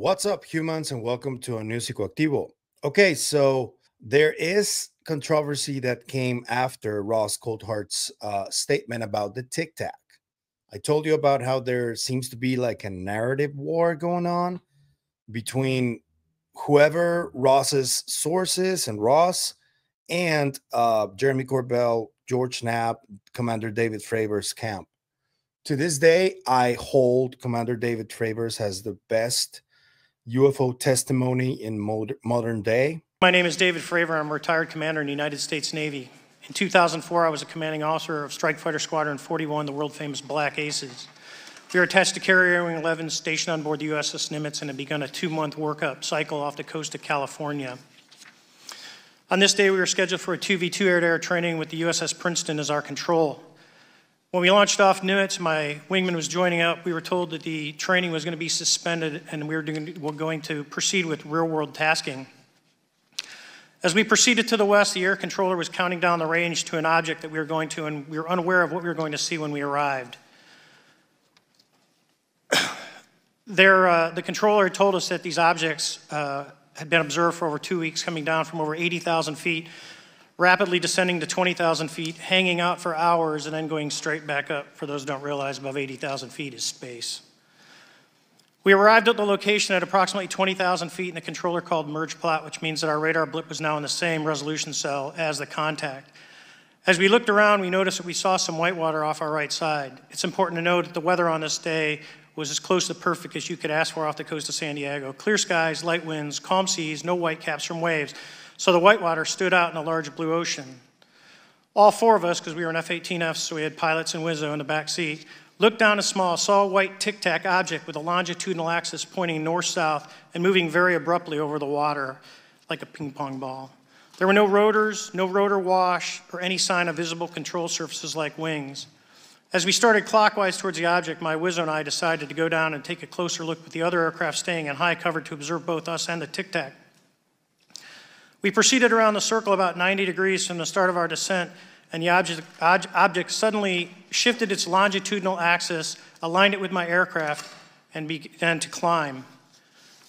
What's up, humans, and welcome to a new Psicoactivo. Okay, so there is controversy that came after Ross Coulthart's statement about the Tic-Tac. I told you about how there seems to be like a narrative war going on between whoever Ross's sources and Ross and Jeremy Corbell, George Knapp, Commander David Fravor's camp. To this day, I hold Commander David Fravor's as the best UFO testimony in modern day. My name is David Fravor. I'm a retired commander in the United States Navy. In 2004, I was a commanding officer of Strike Fighter Squadron 41, the world-famous Black Aces. We were attached to Carrier Wing 11, stationed on board the USS Nimitz, and had begun a 2-month workup cycle off the coast of California. On this day, we were scheduled for a 2v2 air-to-air training with the USS Princeton as our control. When we launched off Nimitz, my wingman was joining up. We were told that the training was going to be suspended and we were going to proceed with real-world tasking. As we proceeded to the west, the air controller was counting down the range to an object that we were going to, and we were unaware of what we were going to see when we arrived. The controller had told us that these objects had been observed for over 2 weeks, coming down from over 80,000 feet, rapidly descending to 20,000 feet, hanging out for hours, and then going straight back up. For those who don't realize, above 80,000 feet is space. We arrived at the location at approximately 20,000 feet, and the controller called merge plot, which means that our radar blip was now in the same resolution cell as the contact. As we looked around, we noticed that we saw some whitewater off our right side. It's important to note that the weather on this day was as close to perfect as you could ask for off the coast of San Diego. Clear skies, light winds, calm seas, no whitecaps from waves. So the whitewater stood out in a large blue ocean. All four of us, because we were in F-18Fs, so we had pilots and Wizzo in the back seat, looked down and saw a white Tic-Tac object with a longitudinal axis pointing north-south and moving very abruptly over the water like a ping-pong ball. There were no rotors, no rotor wash, or any sign of visible control surfaces like wings. As we started clockwise towards the object, my Wizzo and I decided to go down and take a closer look with the other aircraft staying in high cover to observe both us and the Tic-Tac. We proceeded around the circle about 90 degrees from the start of our descent, and the object suddenly shifted its longitudinal axis, aligned it with my aircraft, and began to climb.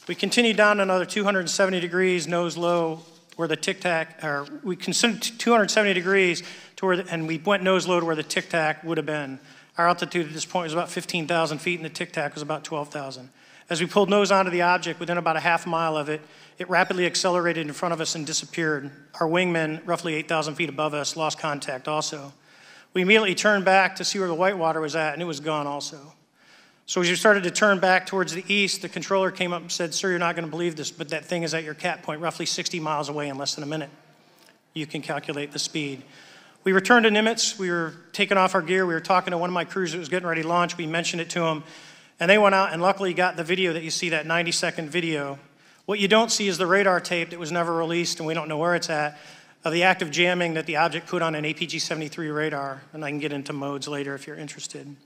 We continued down another 270 degrees, nose low, where the Tic-Tac, or we considered 270 degrees to where, and we went nose low to where the Tic-Tac would have been. Our altitude at this point was about 15,000 feet, and the Tic-Tac was about 12,000. As we pulled nose onto the object, within about a half mile of it, it rapidly accelerated in front of us and disappeared. Our wingmen, roughly 8,000 feet above us, lost contact also. We immediately turned back to see where the whitewater was at, and it was gone also. So as we started to turn back towards the east, the controller came up and said, "Sir, you're not going to believe this, but that thing is at your cat point, roughly 60 miles away in less than a minute. You can calculate the speed." We returned to Nimitz. We were taking off our gear. We were talking to one of my crews that was getting ready to launch. We mentioned it to them, and they went out and luckily got the video that you see, that 90-second video. What you don't see is the radar tape that was never released, and we don't know where it's at, of the active jamming that the object put on an APG-73 radar, and I can get into modes later if you're interested.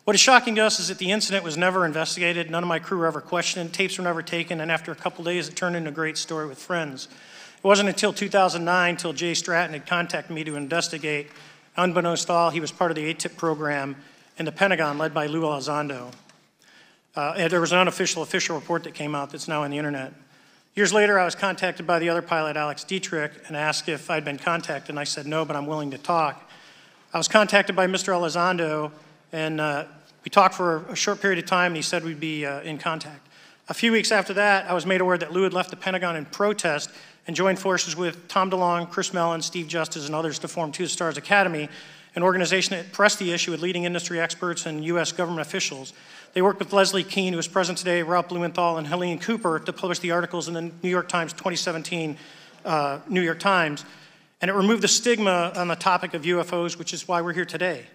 What is shocking to us is that the incident was never investigated. None of my crew were ever questioned. Tapes were never taken, and after a couple days, it turned into a great story with friends. It wasn't until 2009 until Jay Stratton had contacted me to investigate. Unbeknownst to all, he was part of the ATIP program in the Pentagon led by Lou Elizondo. And there was an official report that came out that's now on the internet. Years later, I was contacted by the other pilot, Alex Dietrich, and asked if I'd been contacted, and I said no, but I'm willing to talk. I was contacted by Mr. Elizondo, and we talked for a short period of time, and he said we'd be in contact. A few weeks after that, I was made aware that Lou had left the Pentagon in protest and joined forces with Tom DeLonge, Chris Mellon, Steve Justice, and others to form Two Stars Academy, an organization that pressed the issue with leading industry experts and U.S. government officials. They worked with Leslie Kean, who is present today, Ralph Blumenthal, and Helene Cooper to publish the articles in the New York Times 2017 New York Times, and it removed the stigma on the topic of UFOs, which is why we're here today.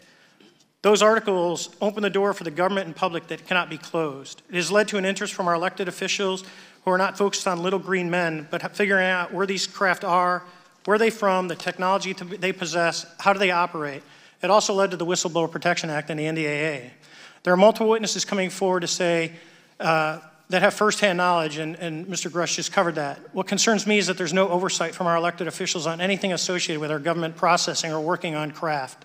Those articles open the door for the government and public that cannot be closed. It has led to an interest from our elected officials who are not focused on little green men, but figuring out where these craft are, where are they from, the technology they possess, how do they operate. It also led to the Whistleblower Protection Act and the NDAA. There are multiple witnesses coming forward to say that have firsthand knowledge, and Mr. Grush just covered that. What concerns me is that there's no oversight from our elected officials on anything associated with our government processing or working on craft.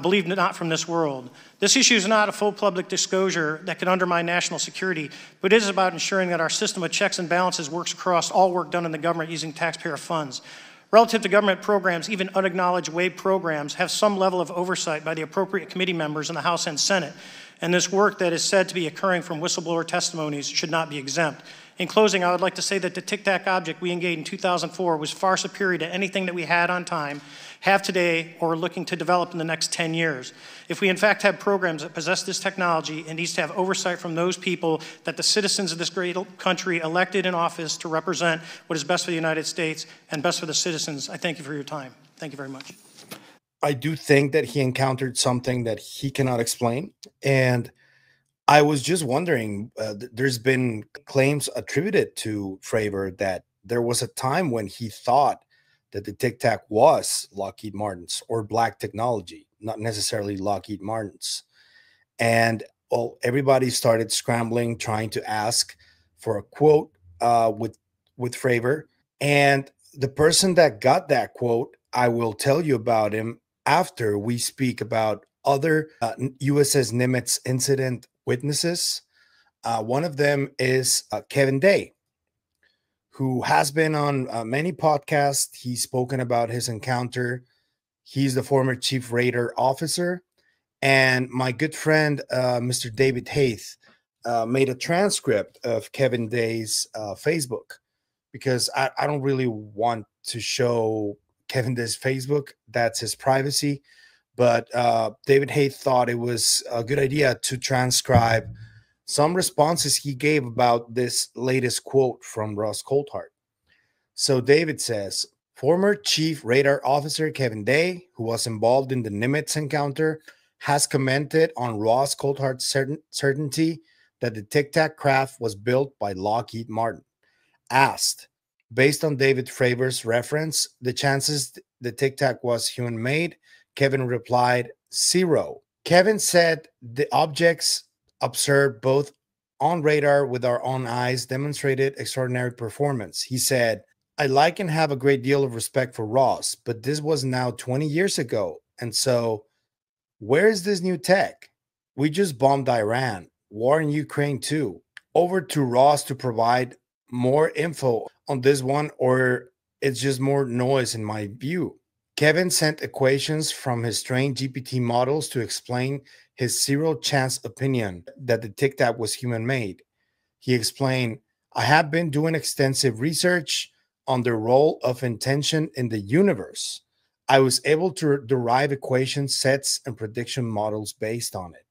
believed not from this world. This issue is not a full public disclosure that could undermine national security, but it is about ensuring that our system of checks and balances works across all work done in the government using taxpayer funds. Relative to government programs, even unacknowledged WAVE programs have some level of oversight by the appropriate committee members in the House and Senate, and this work that is said to be occurring from whistleblower testimonies should not be exempt. In closing, I would like to say that the Tic-Tac object we engaged in 2004 was far superior to anything that we had on time, have today, or are looking to develop in the next 10 years. If we in fact have programs that possess this technology, it needs to have oversight from those people that the citizens of this great country elected in office to represent what is best for the United States and best for the citizens. I thank you for your time. Thank you very much. I do think that he encountered something that he cannot explain. And I was just wondering, there's been claims attributed to Fravor that there was a time when he thought that the Tic-Tac was Lockheed Martin's or black technology, not necessarily Lockheed Martin's. And well, everybody started scrambling, trying to ask for a quote with Fravor. And the person that got that quote, I will tell you about him after we speak about other USS Nimitz incident witnesses. One of them is Kevin Day, who has been on many podcasts. He's spoken about his encounter. He's the former chief radar officer. And my good friend, Mr. David Haith, made a transcript of Kevin Day's Facebook, because I don't really want to show Kevin Day's Facebook. That's his privacy. But David Haith thought it was a good idea to transcribe some responses he gave about this latest quote from Ross Coulthart. So David says, former Chief Radar Officer Kevin Day, who was involved in the Nimitz encounter, has commented on Ross Coulthart's certainty that the Tic-Tac craft was built by Lockheed Martin. Asked, based on David Fravor's reference, the chances the Tic-Tac was human-made, Kevin replied, 0. Kevin said the objects observed both on radar with our own eyes demonstrated extraordinary performance. He said, I like and have a great deal of respect for Ross, but this was now 20 years ago. And so where is this new tech? We just bombed Iran, war in Ukraine too. Over to Ross to provide more info on this one, or it's just more noise in my view. Kevin sent equations from his trained GPT models to explain his zero chance opinion that the Tic-Tac was human-made. He explained, I have been doing extensive research on the role of intention in the universe. I was able to derive equation sets and prediction models based on it.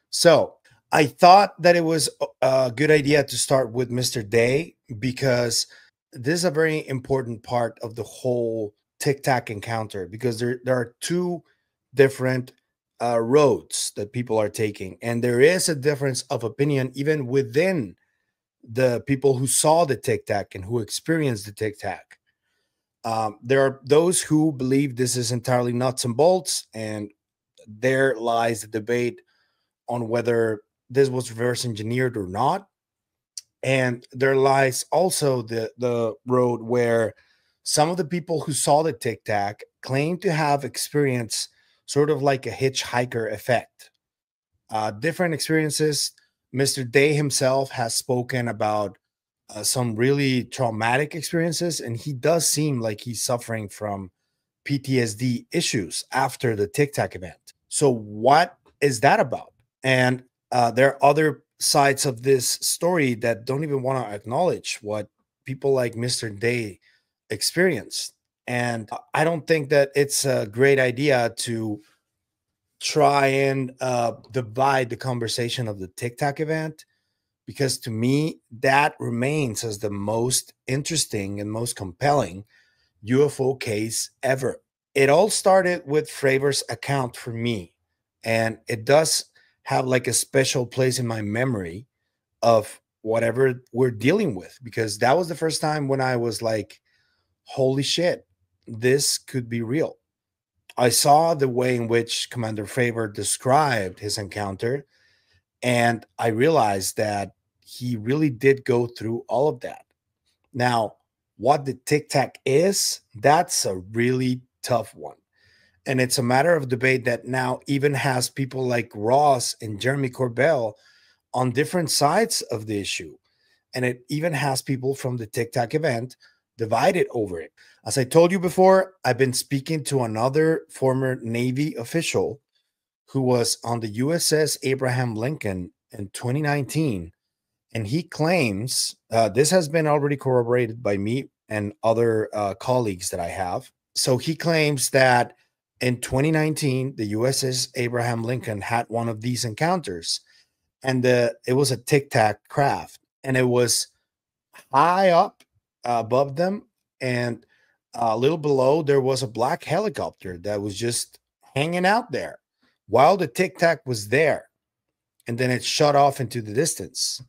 So I thought that it was a good idea to start with Mr. Day, because this is a very important part of the whole Tic-Tac encounter, because there are two different roads that people are taking, and there is a difference of opinion even within the people who saw the Tic-Tac and who experienced the Tic-Tac. There are those who believe this is entirely nuts and bolts, and there lies the debate on whether this was reverse engineered or not. And there lies also the road where some of the people who saw the Tic-Tac claim to have experienced sort of like a hitchhiker effect. Different experiences. Mr. Day himself has spoken about some really traumatic experiences, and he does seem like he's suffering from PTSD issues after the Tic-Tac event. So what is that about? And there are other sides of this story that don't even want to acknowledge what people like Mr. Day experienced. And I don't think that it's a great idea to try and divide the conversation of the Tic-Tac event, because to me, that remains as the most interesting and most compelling UFO case ever. It all started with Fravor's account for me, and it does have like a special place in my memory of whatever we're dealing with, because that was the first time when I was like, holy shit, this could be real. I saw the way in which Commander Fravor described his encounter, and I realized that he really did go through all of that. Now, what the Tic-Tac is, that's a really tough one. And it's a matter of debate that now even has people like Ross and Jeremy Corbell on different sides of the issue. And it even has people from the Tic-Tac event divided over it. As I told you before, I've been speaking to another former Navy official who was on the USS Abraham Lincoln in 2019. And he claims, this has been already corroborated by me and other colleagues that I have. So he claims that in 2019, the USS Abraham Lincoln had one of these encounters, and it was a Tic-Tac craft, and it was high up above them, and a little below there was a black helicopter that was just hanging out there while the Tic-Tac was there, and then it shot off into the distance.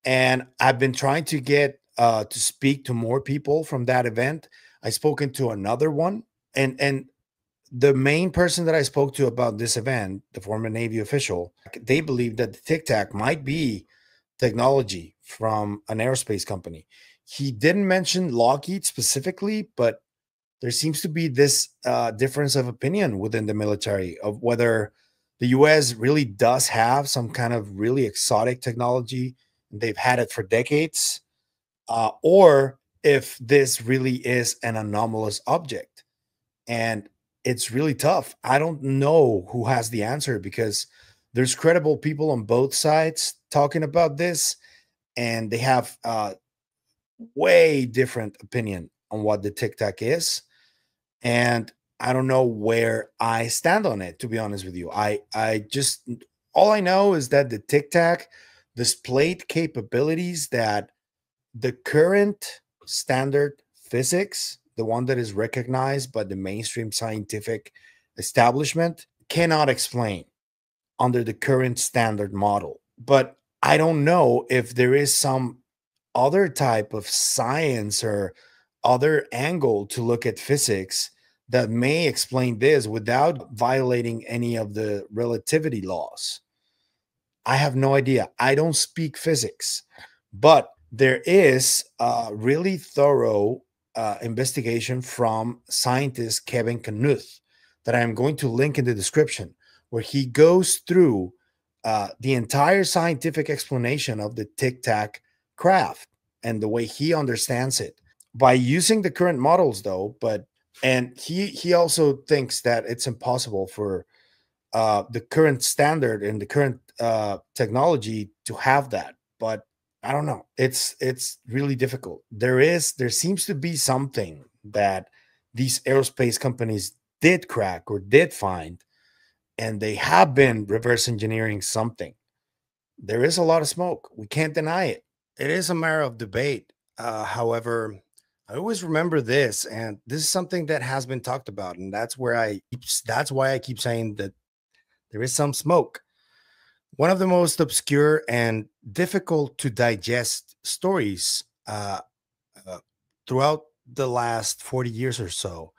And I've been trying to get to speak to more people from that event. I've spoken to another one, and the main person that I spoke to about this event, the former Navy official, they believe that the Tic-Tac might be technology from an aerospace company. He didn't mention Lockheed specifically, but there seems to be this difference of opinion within the military of whether the US really does have some kind of really exotic technology. They've had it for decades, or if this really is an anomalous object. And it's really tough. I don't know who has the answer because there's credible people on both sides talking about this, and they have way different opinion on what the Tic-Tac is. And I don't know where I stand on it, to be honest with you. I just, all I know is that the Tic-Tac displayed capabilities that the current standard physics, the one that is recognized by the mainstream scientific establishment, cannot explain under the current standard model. But I don't know if there is some other type of science or other angle to look at physics that may explain this without violating any of the relativity laws. I have no idea. I don't speak physics, but there is a really thorough investigation from scientist Kevin Knuth that I am going to link in the description, where he goes through the entire scientific explanation of the Tic-Tac craft and the way he understands it by using the current models, though. And he also thinks that it's impossible for the current standard and the current technology to have that. But I don't know. It's really difficult. There seems to be something that these aerospace companies did crack or did find, and they have been reverse engineering something. There is a lot of smoke. We can't deny it. It is a matter of debate. However, I always remember this, and this is something that has been talked about, and that's why I keep saying that there is some smoke. One of the most obscure and difficult to digest stories throughout the last 40 years or so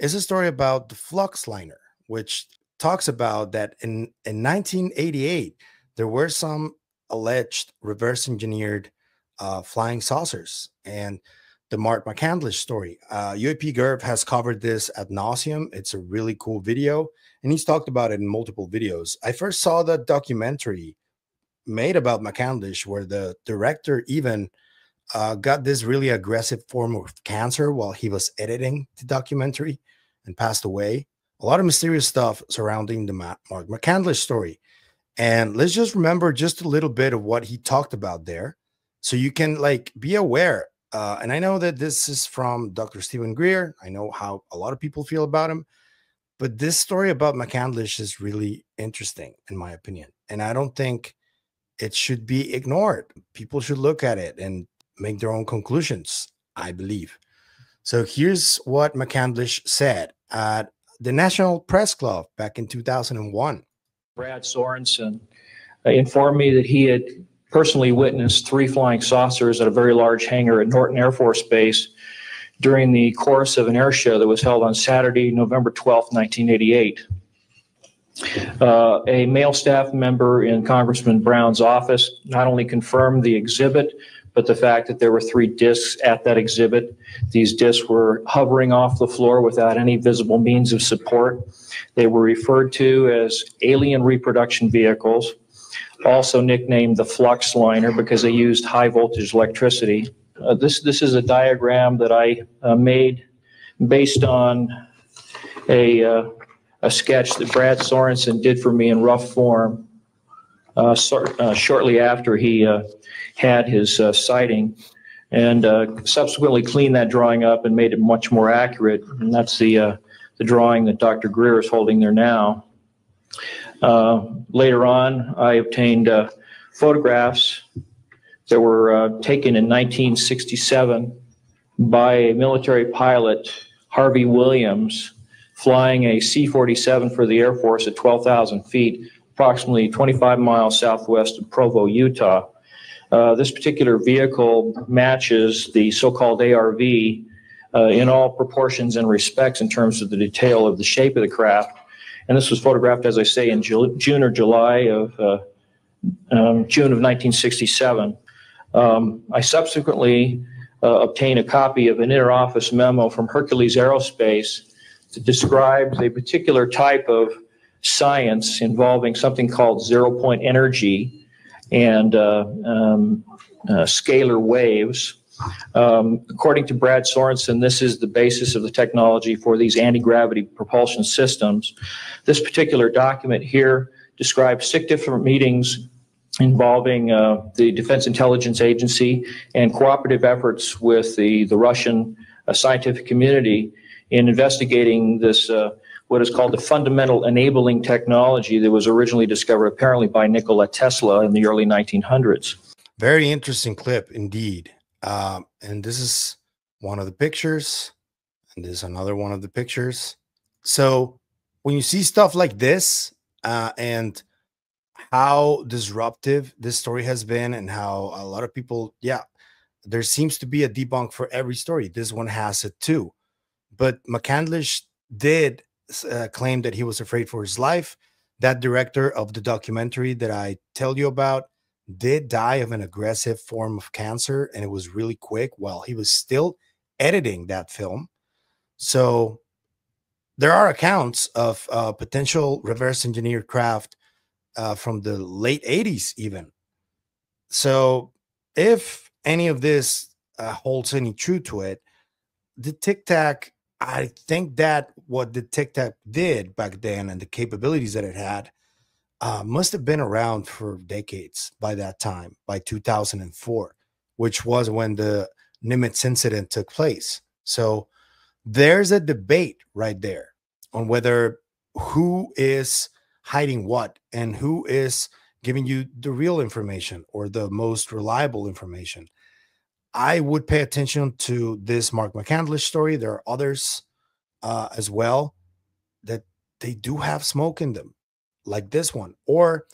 is a story about the Fluxliner, which talks about that in 1988, there were some alleged reverse engineered flying saucers. And the Mark McCandlish story, UAP Gerb has covered this ad nauseum. It's a really cool video, and he's talked about it in multiple videos. I first saw the documentary made about McCandlish, where the director even got this really aggressive form of cancer while he was editing the documentary and passed away. A lot of mysterious stuff surrounding the Mark McCandlish story. And let's just remember just a little bit of what he talked about there, so you can like be aware. And I know that this is from Dr. Stephen Greer. I know how a lot of people feel about him, but this story about McCandlish is really interesting, in my opinion. And I don't think it should be ignored. People should look at it and make their own conclusions, I believe. So here's what McCandlish said at the National Press Club back in 2001. Brad Sorensen informed me that he had personally witnessed 3 flying saucers at a very large hangar at Norton Air Force Base during the course of an air show that was held on Saturday, November 12, 1988. A male staff member in Congressman Brown's office not only confirmed the exhibit, but the fact that there were 3 discs at that exhibit. These discs were hovering off the floor without any visible means of support. They were referred to as alien reproduction vehicles, also nicknamed the flux liner because they used high voltage electricity. This is a diagram that I made based on a sketch that Brad Sorensen did for me in rough form shortly after he had his sighting, and subsequently cleaned that drawing up and made it much more accurate. And that's the drawing that Dr. Greer is holding there now. Later on, I obtained photographs that were taken in 1967 by a military pilot, Harvey Williams, flying a C-47 for the Air Force at 12,000 feet, approximately 25 miles southwest of Provo, Utah. This particular vehicle matches the so-called ARV in all proportions and respects in terms of the detail of the shape of the craft. And this was photographed, as I say, in June or July of June of 1967. I subsequently obtained a copy of an interoffice memo from Hercules Aerospace that describes a particular type of science involving something called zero-point energy and scalar waves. According to Brad Sorensen, this is the basis of the technology for these anti-gravity propulsion systems. This particular document here describes 6 different meetings involving the Defense Intelligence Agency and cooperative efforts with the Russian scientific community in investigating this what is called the fundamental enabling technology that was originally discovered apparently by Nikola Tesla in the early 1900s. Very interesting clip indeed. And this is one of the pictures, and this is another one of the pictures. So when you see stuff like this and how disruptive this story has been, and how a lot of people, yeah, there seems to be a debunk for every story. This one has it too. But McCandlish did claim that he was afraid for his life. That director of the documentary that I tell you about did die of an aggressive form of cancer, and it was really quick while he was still editing that film. So there are accounts of potential reverse engineered craft from the late 80s even. So if any of this holds any truth to it, the Tic-Tac, I think that what the Tic-Tac did back then and the capabilities that it had must have been around for decades by that time, by 2004, which was when the Nimitz incident took place. So there's a debate right there on whether who is hiding what and who is giving you the real information or the most reliable information. I would pay attention to this Mark McCandlish story. There are others as well that they do have smoke in them, like this one. Or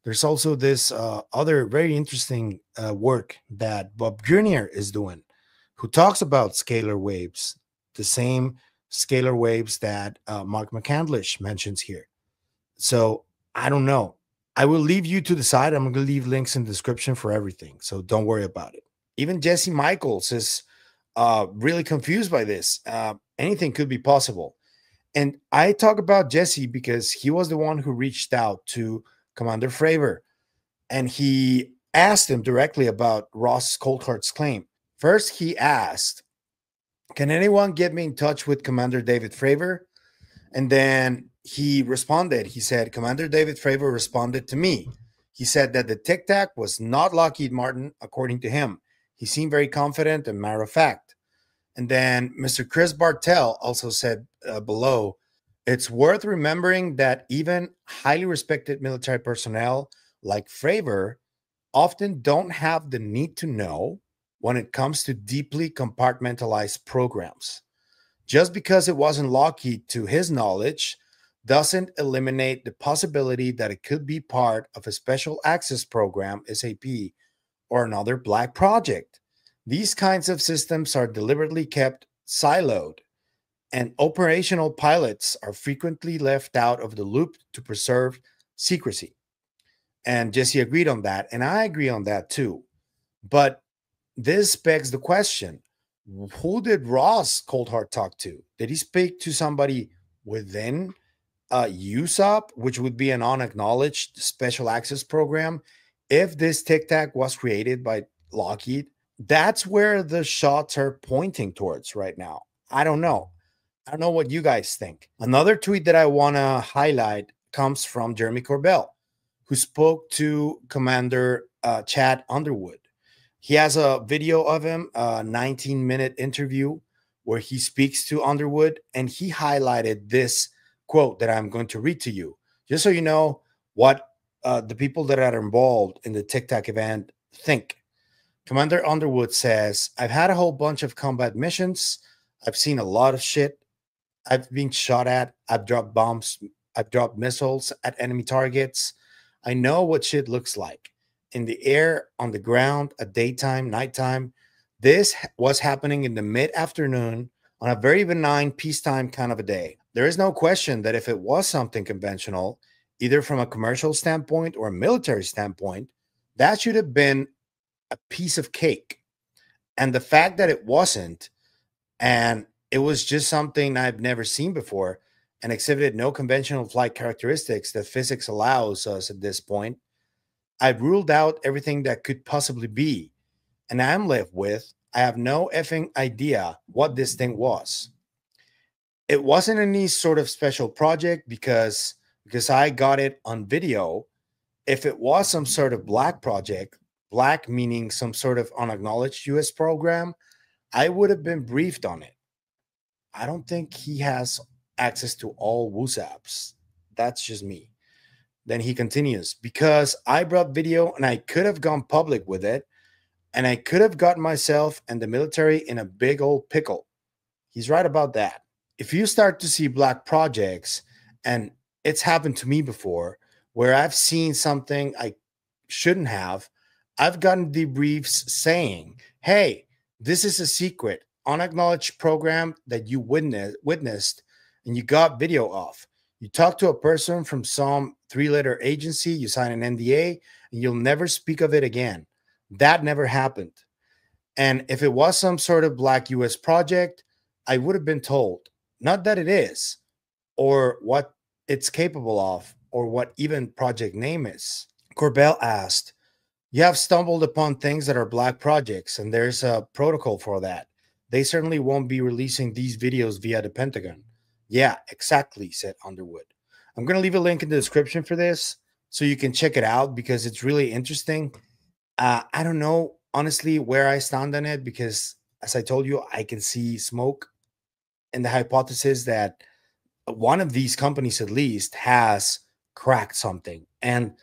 there's also this other very interesting work that Bob Grunier is doing, who talks about scalar waves, the same scalar waves that Mark McCandlish mentions here. So I don't know. I will leave you to decide. I'm going to leave links in the description for everything, so don't worry about it. Even Jesse Michaels is really confused by this. Anything could be possible. And I talk about Jesse because he was the one who reached out to Commander Fravor, and he asked him directly about Ross Coulthart's claim. First, he asked, can anyone get me in touch with Commander David Fravor? And then he responded. He said, Commander David Fravor responded to me. He said that the Tic-Tac was not Lockheed Martin, according to him. He seemed very confident and matter of fact. And then Mr. Chris Bartell also said below, it's worth remembering that even highly respected military personnel like Fravor often don't have the need to know when it comes to deeply compartmentalized programs. Just because it wasn't Lockheed, to his knowledge, doesn't eliminate the possibility that it could be part of a special access program, SAP, or another black project. These kinds of systems are deliberately kept siloed, and operational pilots are frequently left out of the loop to preserve secrecy. And Jesse agreed on that, and I agree on that too. But this begs the question, who did Ross Coulthart talk to? Did he speak to somebody within USOP, which would be an unacknowledged special access program? If this Tic-Tac was created by Lockheed, that's where the shots are pointing towards right now. I don't know. I don't know what you guys think. Another tweet that I want to highlight comes from Jeremy Corbell, who spoke to Commander Chad Underwood. He has a video of him, a 19-minute interview where he speaks to Underwood, and he highlighted this quote that I'm going to read to you, just so you know what the people that are involved in the Tic-Tac event think. Commander Underwood says, "I've had a whole bunch of combat missions. I've seen a lot of shit. I've been shot at. I've dropped bombs. I've dropped missiles at enemy targets. I know what shit looks like. In the air, on the ground, at daytime, nighttime. This was happening in the mid-afternoon on a very benign peacetime kind of a day. There is no question that if it was something conventional, either from a commercial standpoint or a military standpoint, that should have been a piece of cake. And the fact that it wasn't, and it was just something I've never seen before and exhibited no conventional flight characteristics that physics allows us at this point, I've ruled out everything that could possibly be. And I'm left with, I have no effing idea what this thing was. It wasn't any sort of special project because I got it on video. If it was some sort of black project, black meaning some sort of unacknowledged US program, I would have been briefed on it. I don't think he has access to all WhatsApps. That's just me." Then he continues, "Because I brought video and I could have gone public with it, and I could have gotten myself and the military in a big old pickle." He's right about that. If you start to see black projects, and it's happened to me before, where I've seen something I shouldn't have, I've gotten debriefs saying, "Hey, this is a secret, unacknowledged program that you witnessed and you got video of. You talk to a person from some three-letter agency, you sign an NDA, and you'll never speak of it again." That never happened. And if it was some sort of black US project, I would have been told, not that it is, or what it's capable of, or what even project name is. Corbell asked, "You have stumbled upon things that are black projects, and there's a protocol for that. They certainly won't be releasing these videos via the Pentagon." "Yeah, exactly," said Underwood. I'm going to leave a link in the description for this so you can check it out because it's really interesting. I don't know, honestly, where I stand on it because, as I told you, I can see smoke and the hypothesis that one of these companies, at least, has cracked something. And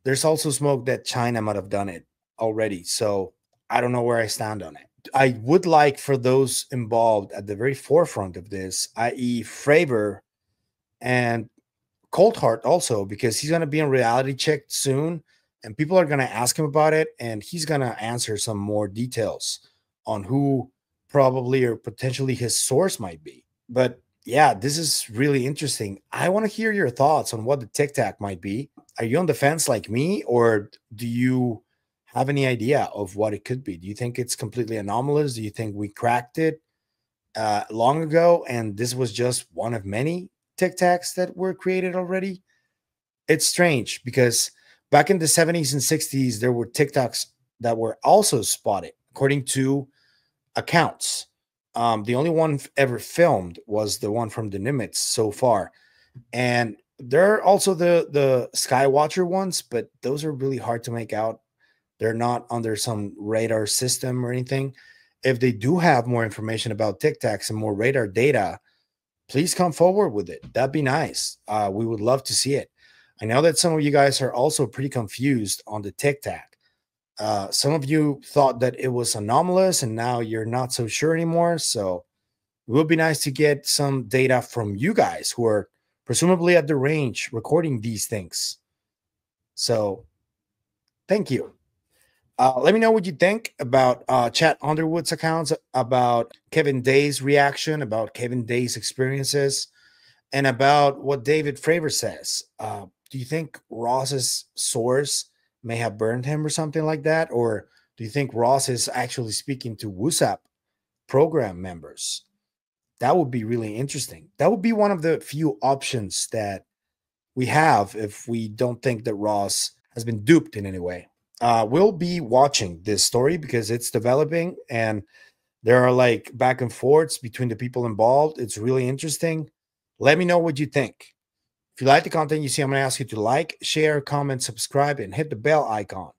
there's also smoke that China might have done it already. So I don't know where I stand on it. I would like for those involved at the very forefront of this, i.e., Fravor and Coulthart also, because he's going to be in reality check soon and people are going to ask him about it and he's going to answer some more details on who probably or potentially his source might be. But yeah, this is really interesting. I want to hear your thoughts on what the Tic-Tac might be. Are you on the fence like me, or do you have any idea of what it could be? Do you think it's completely anomalous? Do you think we cracked it long ago and this was just one of many Tic-Tacs that were created already? It's strange because back in the 70s and 60s, there were Tic-Tacs that were also spotted, according to accounts. The only one ever filmed was the one from the Nimitz so far. And there are also the Skywatcher ones, but those are really hard to make out. They're not under some radar system or anything. If they do have more information about Tic-Tacs and more radar data, please come forward with it. That'd be nice. We would love to see it. I know that some of you guys are also pretty confused on the Tic-Tac. Some of you thought that it was anomalous and now you're not so sure anymore. So it would be nice to get some data from you guys who are presumably at the range recording these things. So thank you. Let me know what you think about Chad Underwood's accounts, about Kevin Day's reaction, about Kevin Day's experiences, and about what David Fravor says. Do you think Ross's source may have burned him or something like that? Or Do you think Ross is actually speaking to WUSAP program members? That would be really interesting. That would be one of the few options that we have if we don't think that Ross has been duped in any way. We'll be watching this story because it's developing and there are like back and forths between the people involved. It's really interesting. Let me know what you think. If you like the content you see, I'm going to ask you to like, share, comment, subscribe, and hit the bell icon.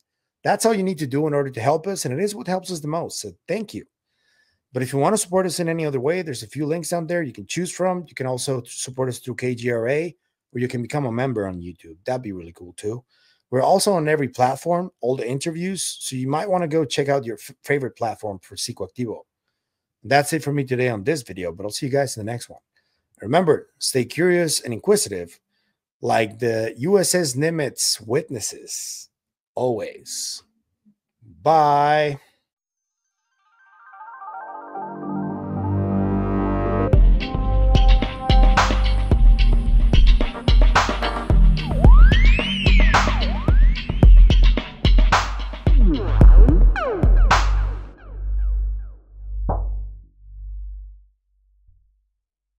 That's all you need to do in order to help us, and it is what helps us the most. So thank you. But if you want to support us in any other way, there's a few links down there you can choose from. You can also support us through KGRA, or you can become a member on YouTube. That'd be really cool too. We're also on every platform, all the interviews, so you might want to go check out your favorite platform for Psicoactivo. That's it for me today on this video, but I'll see you guys in the next one. Remember, stay curious and inquisitive, like the USS Nimitz witnesses, always. Bye.